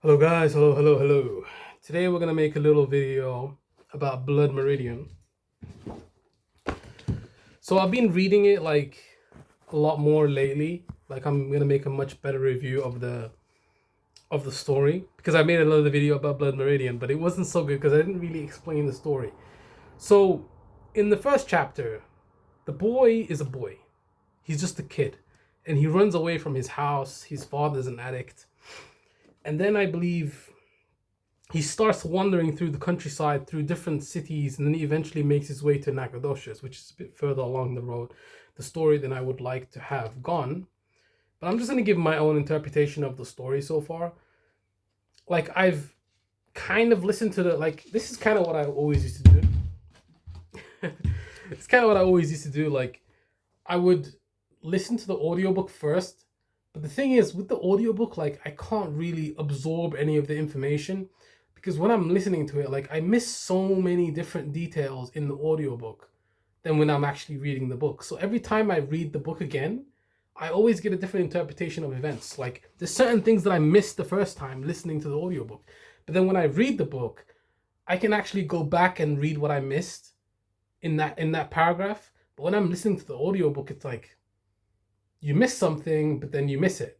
Hello guys, hello. Today we're gonna make a little video about blood meridian. So I've been reading it like a lot more lately. Like I'm gonna make a much better review of the story because I made another video about blood meridian, but it wasn't so good because I didn't really explain the story. So in the first chapter, the boy is a boy. He's just a kid, and he runs away from his house. His father's an addict, and then I believe he starts wandering through the countryside, through different cities, and then he eventually makes his way to Nacogdoches, which is a bit further along the road, the story than I would like to have gone. But I'm just going to give my own interpretation of the story so far. Like, I've kind of listened to this is kind of what I always used to do. It's kind of what I always used to do. Like, I would listen to the audiobook first. But the thing is, with the audiobook, like, I can't really absorb any of the information because when I'm listening to it, like, I miss so many different details in the audiobook than when I'm actually reading the book. So every time I read the book again, I always get a different interpretation of events. Like, there's certain things that I missed the first time listening to the audiobook. But then when I read the book, I can actually go back and read what I missed in that paragraph. But when I'm listening to the audiobook, it's like you miss something, but then you miss it.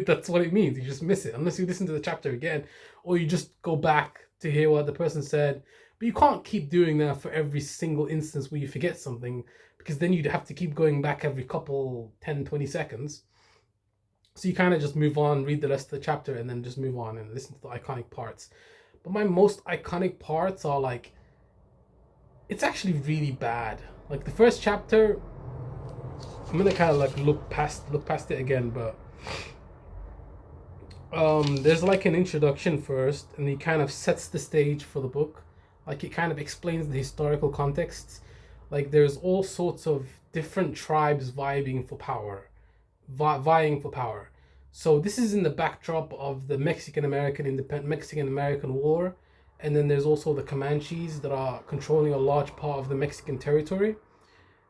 That's what it means. You just miss it unless you listen to the chapter again, or you just go back to hear what the person said. But you can't keep doing that for every single instance where you forget something, because then you'd have to keep going back every couple 10, 20 seconds. So you kind of just move on, read the rest of the chapter, and then just move on and listen to the iconic parts. But my most iconic parts are like, it's actually really bad. Like the first chapter, I'm gonna kind of like look past it again, but there's like an introduction first, and he kind of sets the stage for the book. Like it kind of explains the historical context. Like there's all sorts of different tribes vying for power. So this is in the backdrop of the Mexican American War, and then there's also the Comanches that are controlling a large part of the Mexican territory,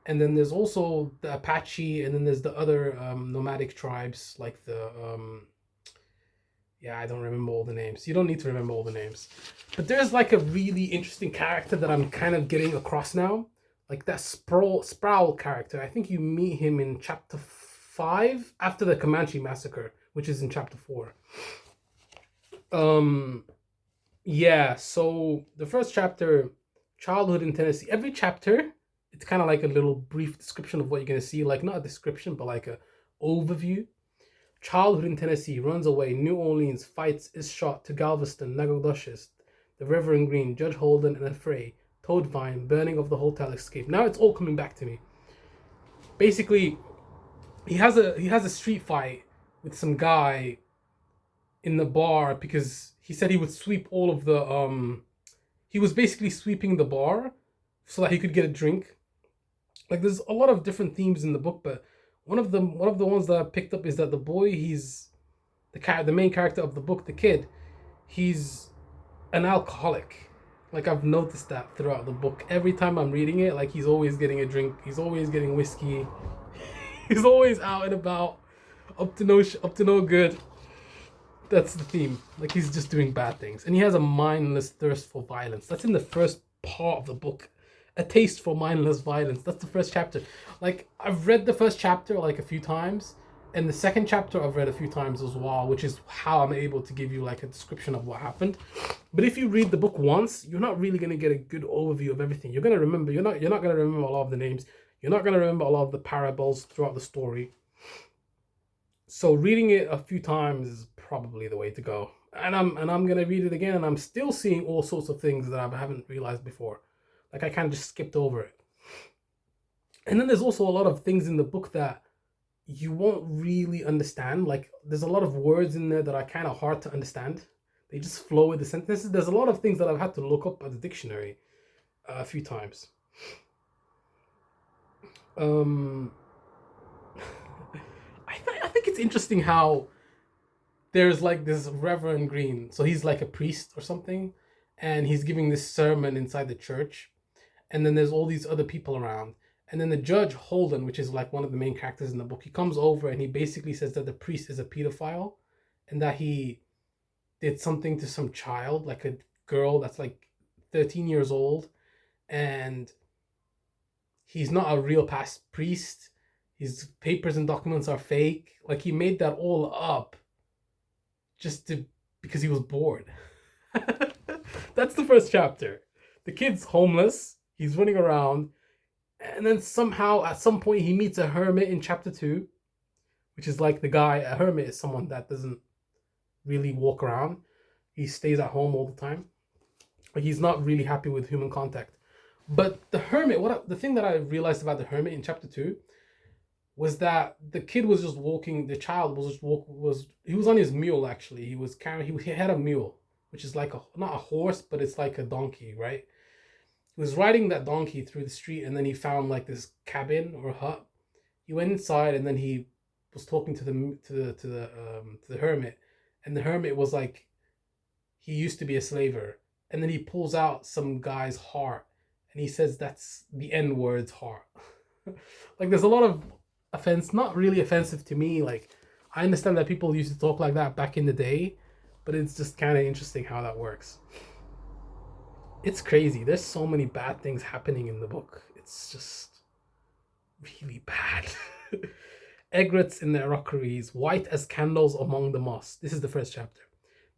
and then there's also the Apache, and then there's the other nomadic tribes like the yeah, I don't remember all the names. You don't need to remember all the names, but there's like a really interesting character that I'm kind of getting across now, like that Sproul character. I think you meet him in chapter 5 after the Comanche massacre, which is in chapter 4. Um, yeah. So the first chapter, childhood in Tennessee. Every chapter it's kind of like a little brief description of what you're going to see, like not a description but like a overview. Childhood in Tennessee, runs away, New Orleans, fights, is shot, to Galveston, Nacogdoches, the Reverend Green, Judge Holden and a fray, Toadvine, burning of the hotel, escape. Now it's all coming back to me. Basically, he has a street fight with some guy in the bar because he said he would sweep all of the he was basically sweeping the bar so that he could get a drink. Like there's a lot of different themes in the book, but one of the ones that I picked up is that the boy, he's the main character of the book, the kid, he's an alcoholic. Like I've noticed that throughout the book. Every time I'm reading it, like he's always getting a drink, he's always getting whiskey, he's always out and about, up to no good. That's the theme. Like he's just doing bad things, and he has a mindless thirst for violence. That's in the first part of the book. A taste for mindless violence. That's the first chapter. Like I've read the first chapter like a few times, and the second chapter I've read a few times as well, which is how I'm able to give you like a description of what happened. But if you read the book once, you're not really gonna get a good overview of everything. You're gonna remember. You're not gonna remember a lot of the names. You're not gonna remember a lot of the parables throughout the story. So reading it a few times is probably the way to go. And I'm gonna read it again, and I'm still seeing all sorts of things that I haven't realized before. Like I kind of just skipped over it. And then there's also a lot of things in the book that you won't really understand. Like there's a lot of words in there that are kind of hard to understand. They just flow with the sentences. There's a lot of things that I've had to look up at the dictionary a few times. Um, I think it's interesting how there's like this Reverend Green. So he's like a priest or something, and he's giving this sermon inside the church. And then there's all these other people around. And then the judge Holden, which is like one of the main characters in the book, he comes over and he basically says that the priest is a pedophile, and that he did something to some child, like a girl that's like 13 years old, and he's not a real past priest. His papers and documents are fake. Like he made that all up just to because he was bored. That's the first chapter. The kid's homeless. He's running around, and then somehow at some point he meets a hermit in chapter 2, which is like the guy. A hermit is someone that doesn't really walk around. He stays at home all the time. Like he's not really happy with human contact. But the hermit, the thing that I realized about the hermit in chapter 2 was that the kid was just walking. The child was just he was on his mule actually. He had a mule, which is like a not a horse, but it's like a donkey, right? He was riding that donkey through the street, and then he found like this cabin or hut. He went inside, and then he was talking to the hermit, and the hermit was like, he used to be a slaver, and then he pulls out some guy's heart, and he says that's the N word's heart. Like there's a lot of offense, not really offensive to me. Like I understand that people used to talk like that back in the day, but it's just kind of interesting how that works. It's crazy. There's so many bad things happening in the book. It's just really bad. Egrets in their rockeries, white as candles among the moss. This is the first chapter.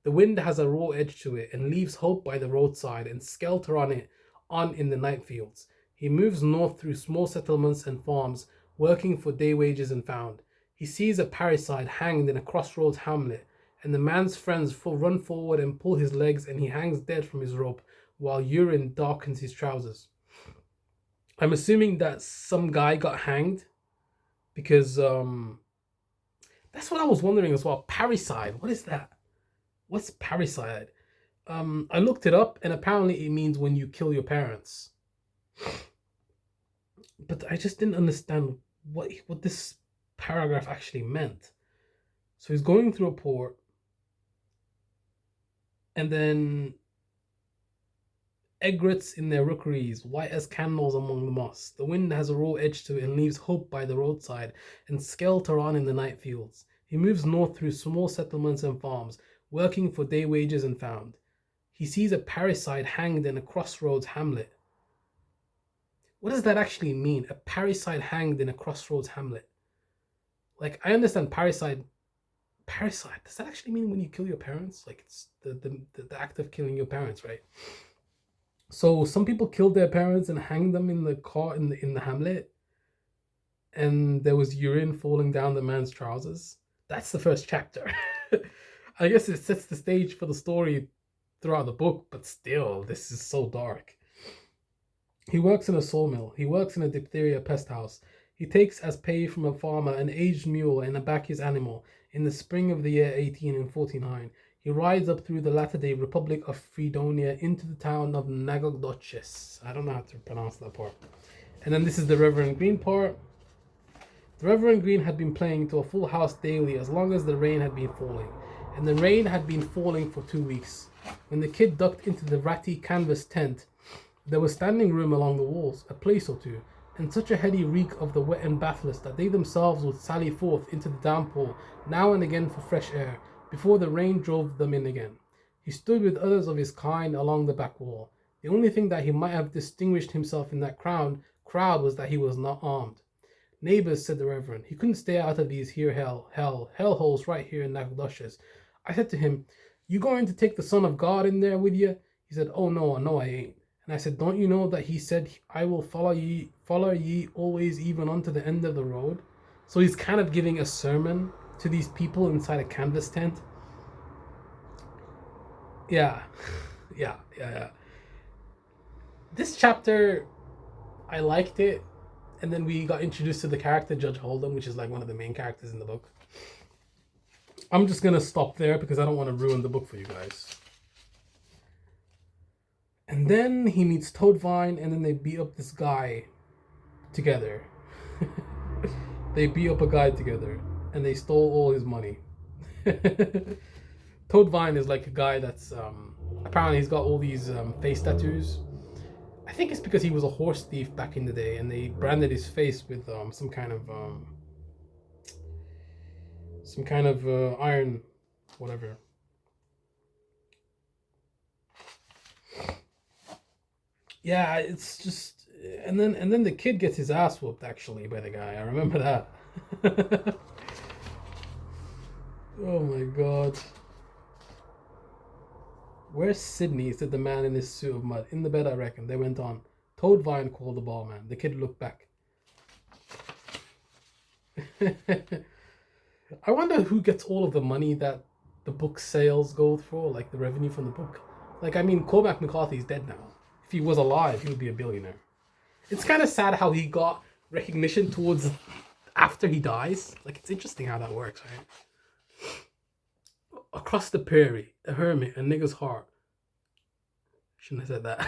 The wind has a raw edge to it and leaves hope by the roadside and skelter on in the night fields. He moves north through small settlements and farms, working for day wages and found. He sees a parricide hanged in a crossroads hamlet, and the man's friends run forward and pull his legs, and he hangs dead from his rope, while urine darkens his trousers. I'm assuming that some guy got hanged, because that's what I was wondering as well. Parricide, what is that? What's parricide? I looked it up, and apparently it means when you kill your parents. But I just didn't understand what this paragraph actually meant. So he's going through a port, and then egrets in their rookeries, white as candles among the moss. The wind has a raw edge to it and leaves hope by the roadside, and skelter on in the night fields. He moves north through small settlements and farms, working for day wages and found. He sees a parricide hanged in a crossroads hamlet. What does that actually mean? A parricide hanged in a crossroads hamlet. Like, I understand parricide. Parricide, does that actually mean when you kill your parents? Like, it's the act of killing your parents, right? So some people killed their parents and hanged them in the car in the hamlet, and there was urine falling down the man's trousers. That's the first chapter. I guess it sets the stage for the story throughout the book, but still, this is so dark. He works in a sawmill. He works in a diphtheria pest house. He takes as pay from a farmer an aged mule and a Bacchus animal in the spring of the year 1849. He rides up through the latter-day Republic of Fredonia into the town of Nagogdoches. I don't know how to pronounce that part. And then this is the Reverend Green part. The Reverend Green had been playing to a full house daily as long as the rain had been falling. And the rain had been falling for 2 weeks. When the kid ducked into the ratty canvas tent, there was standing room along the walls, a place or two, and such a heady reek of the wet and bathless that they themselves would sally forth into the downpour now and again for fresh air, before the rain drove them in again. He stood with others of his kind along the back wall. The only thing that he might have distinguished himself in that crowd was that he was not armed. Neighbors, said the Reverend, he couldn't stay out of these here hell holes right here in Nagdushes. I said to him, you going to take the Son of God in there with you? He said, oh no, I ain't. And I said, don't you know that he said, I will follow ye always even unto the end of the road? So he's kind of giving a sermon to these people inside a canvas tent. Yeah. This chapter, I liked it. And then we got introduced to the character Judge Hold'em, which is like one of the main characters in the book. I'm just going to stop there because I don't want to ruin the book for you guys. And then he meets Toadvine, and then they beat up this guy together. They beat up a guy together, and they stole all his money. Toadvine is like a guy that's apparently he's got all these face tattoos. I think it's because he was a horse thief back in the day, and they branded his face with some kind of iron, whatever. Yeah, it's just, and then the kid gets his ass whooped actually by the guy. I remember that. Oh my god. Where's Sydney? Said the man in his suit of mud. In the bed, I reckon. They went on. Toadvine called the barman. The kid looked back. I wonder who gets all of the money that the book sales go for, like the revenue from the book. Like, I mean, Cormac McCarthy's dead now. If he was alive, he would be a billionaire. It's kind of sad how he got recognition towards after he dies. Like, it's interesting how that works, right? Across the prairie, a hermit, a nigger's heart. Shouldn't have said that.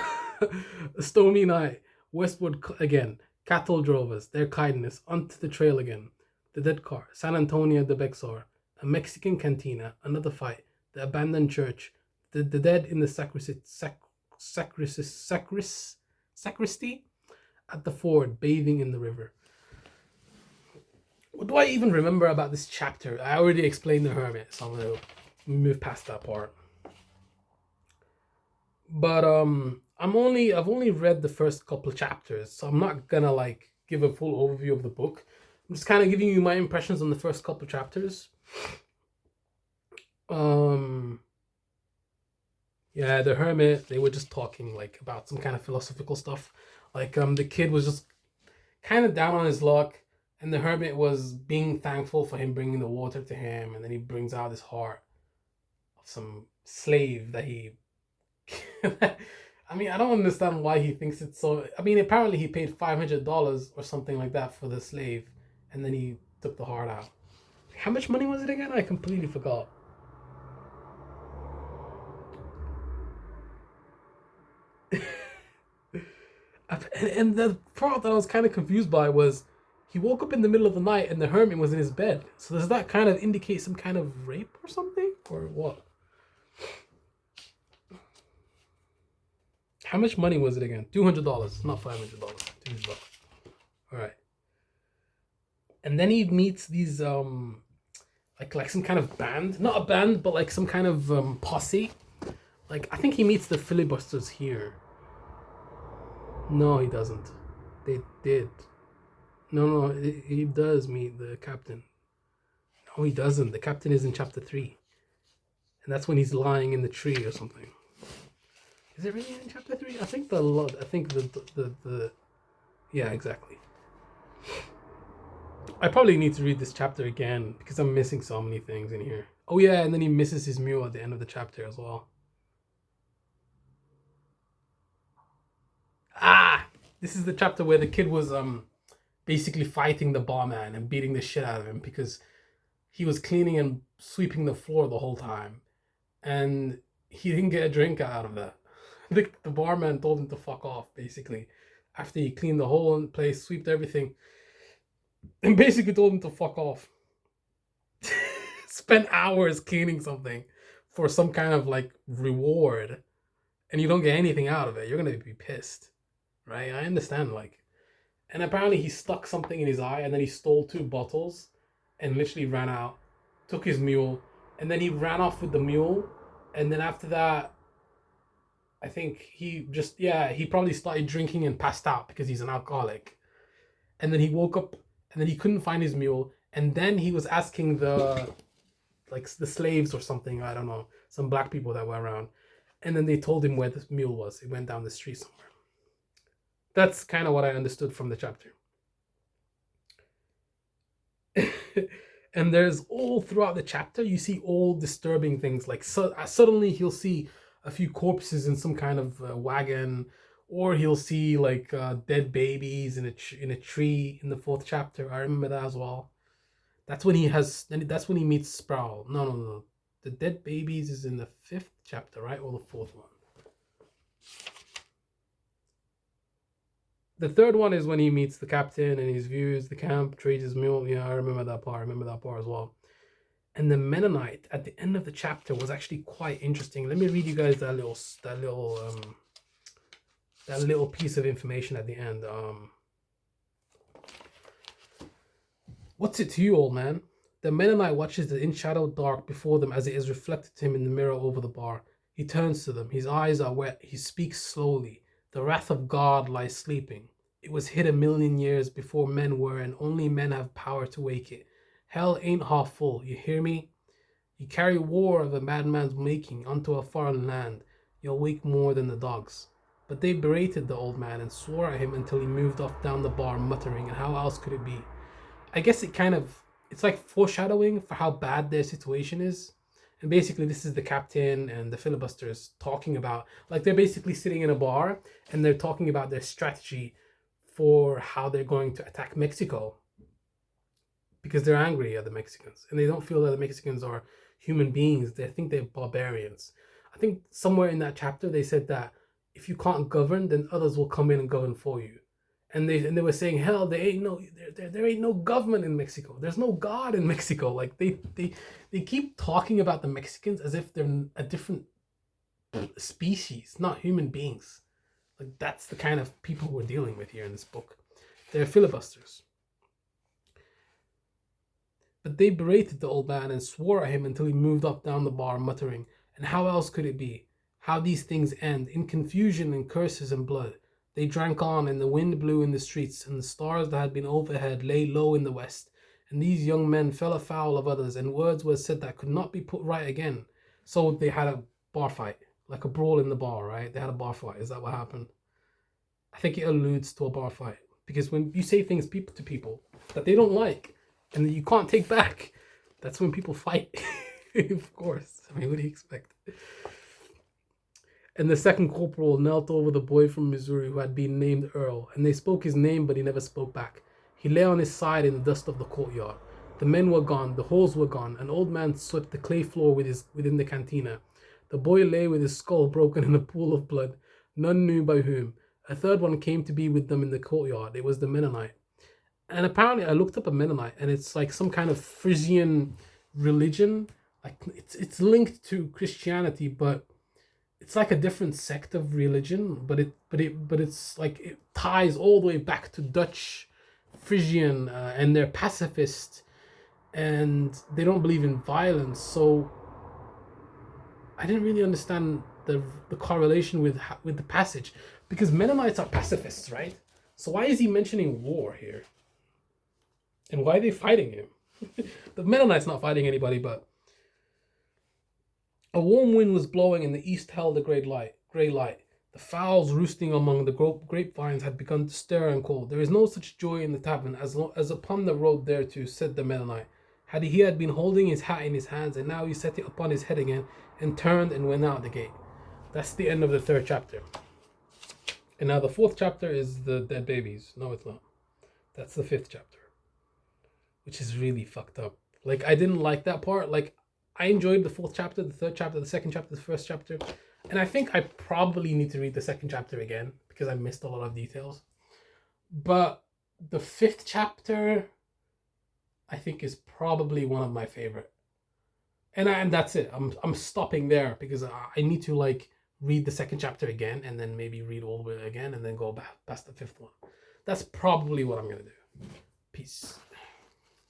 A stormy night, westward again. Cattle drovers, their kindness, onto the trail again. The dead car, San Antonio de Bexar, a Mexican cantina, another fight, the abandoned church, the dead in the sacristy at the ford, bathing in the river. What do I even remember about this chapter? I already explained the hermit, so I'm gonna move past that part. But I've only read the first couple of chapters, so I'm not gonna like give a full overview of the book. I'm just kind of giving you my impressions on the first couple of chapters. Yeah, the hermit, they were just talking like about some kind of philosophical stuff. Like the kid was just kind of down on his luck, and the hermit was being thankful for him bringing the water to him, and then he brings out his heart of some slave that he I mean, I don't understand why he thinks it's so. I mean, apparently he paid $500 or something like that for the slave, and then he took the heart out. How much money was it again? I completely forgot. And the part that I was kind of confused by was he woke up in the middle of the night and the hermit was in his bed. So does that kind of indicate some kind of rape or something? Or what? How much money was it again? $200, not $500. $200. All right. And then he meets these like some kind of band, not a band, but like some kind of posse. Like I think he meets the filibusters here. No, he doesn't. They did. No, he does meet the captain. No, he doesn't. The captain is in chapter 3, and that's when he's lying in the tree or something. Is it really in chapter 3? I think the yeah, exactly. I probably need to read this chapter again because I'm missing so many things in here. Oh yeah, and then he misses his mule at the end of the chapter as well. Ah, this is the chapter where the kid was basically fighting the barman and beating the shit out of him because he was cleaning and sweeping the floor the whole time, and he didn't get a drink out of that. The barman told him to fuck off basically after he cleaned the whole place, swept everything, and basically told him to fuck off. Spend hours cleaning something for some kind of like reward, and you don't get anything out of it. You're gonna be pissed, right? I understand, like, and apparently he stuck something in his eye, and then he stole 2 bottles, and literally ran out, took his mule, and then he ran off with the mule, and then after that, I think he probably started drinking and passed out because he's an alcoholic, and then he woke up, and then he couldn't find his mule, and then he was asking the slaves or something, I don't know, some black people that were around, and then they told him where the mule was. It went down the street somewhere. That's kind of what I understood from the chapter. And there's all throughout the chapter, you see all disturbing things. Like suddenly he'll see a few corpses in some kind of wagon, or he'll see like dead babies in a tree in the 4th chapter. I remember that as well. That's when he meets Sproul. No. The dead babies is in the 5th chapter, right? Or the 4th one? The 3rd one is when he meets the captain and his views the camp, trades his mule. Yeah, I remember that part. As well. And the Mennonite at the end of the chapter was actually quite interesting. Let me read you guys that little piece of information at the end. What's it to you, old man? The Mennonite watches the in-shadowed dark before them as it is reflected to him in the mirror over the bar. He turns to them. His eyes are wet. He speaks slowly. The wrath of God lies sleeping. It was hid 1,000,000 years before men were, and only men have power to wake it. Hell ain't half full, you hear me? You carry war of a madman's making unto a foreign land. You'll wake more than the dogs. But they berated the old man and swore at him until he moved off down the bar, muttering, and how else could it be? I guess it's like foreshadowing for how bad their situation is. And basically, this is the captain and the filibusters talking about, like, they're basically sitting in a bar and they're talking about their strategy for how they're going to attack Mexico because they're angry at the Mexicans and they don't feel that the Mexicans are human beings. They think they're barbarians. I think somewhere in that chapter they said that if you can't govern, then others will come in and govern for you. And they were saying, hell, there ain't no government in Mexico. There's no God in Mexico. Like they keep talking about the Mexicans as if they're a different species, not human beings. Like that's the kind of people we're dealing with here in this book. They're filibusters. But they berated the old man and swore at him until he moved up down the bar, muttering, and how else could it be? How these things end, in confusion and curses and blood. They drank on, and the wind blew in the streets, and the stars that had been overhead lay low in the west. And these young men fell afoul of others, and words were said that could not be put right again. So they had a bar fight, like a brawl in the bar, right? They had a bar fight. Is that what happened? I think it alludes to a bar fight. Because when you say things to people that they don't like, and that you can't take back, that's when people fight. Of course. I mean, what do you expect? And the second corporal knelt over the boy from Missouri who had been named Earl, and they spoke his name, but he never spoke back. He lay on his side in the dust of the courtyard. The men were gone, the halls were gone. An old man swept the clay floor within the cantina. The boy lay with his skull broken in a pool of blood. None knew by whom. A third one came to be with them in the courtyard. It was the Mennonite. And apparently I looked up a Mennonite, and it's like some kind of Frisian religion. Like it's linked to Christianity, but it's like a different sect of religion, but it's like it ties all the way back to Dutch Frisian, and they're pacifist, and they don't believe in violence. So I didn't really understand the correlation with the passage, because Mennonites are pacifists, right? So why is he mentioning war here? And why are they fighting him? The Mennonites not fighting anybody, but a warm wind was blowing, and the east held a grey light. The fowls roosting among the grapevines had begun to stir and call. There is no such joy in the tavern as upon the road thereto, said the Mennonite. He had been holding his hat in his hands, and now he set it upon his head again, and turned and went out the gate. That's the end of the third chapter. And now the fourth chapter is the dead babies. No, it's not. That's the fifth chapter, which is really fucked up. Like, I didn't like that part. Like, I enjoyed the fourth chapter, the third chapter, the second chapter, the first chapter. And I think I probably need to read the second chapter again because I missed a lot of details. But the fifth chapter, I think, is probably one of my favorite. And that's it. I'm stopping there because I need to like read the second chapter again, and then maybe read all the way again, and then go back past the fifth one. That's probably what I'm gonna do. Peace.